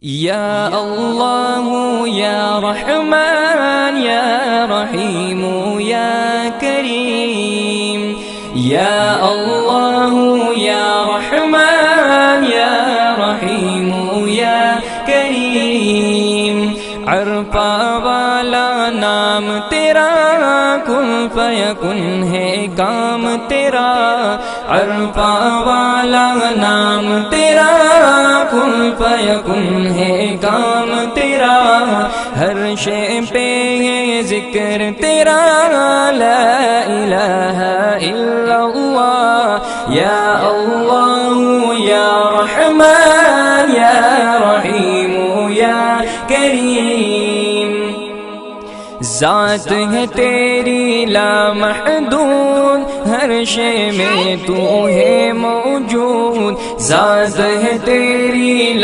या अल्लाह या रहमान या रहीम या करीम। या अल्लाह या रहमान या रहीम या करीम। अरफा वाला नाम तेरा, कुन फयकुन है काम तेरा। अरफा वाला नाम तेरा, कुन फयकुन है काम तेरा। हर शे पे है जिक्र तेरा, ला इलाहा इल्लल्लाह। या अल्लाह या रहमान या रहीम या करीम। ज़ात है तेरी लामहदूद, हर शे में तू है मौजूद। ज़ात है तेरी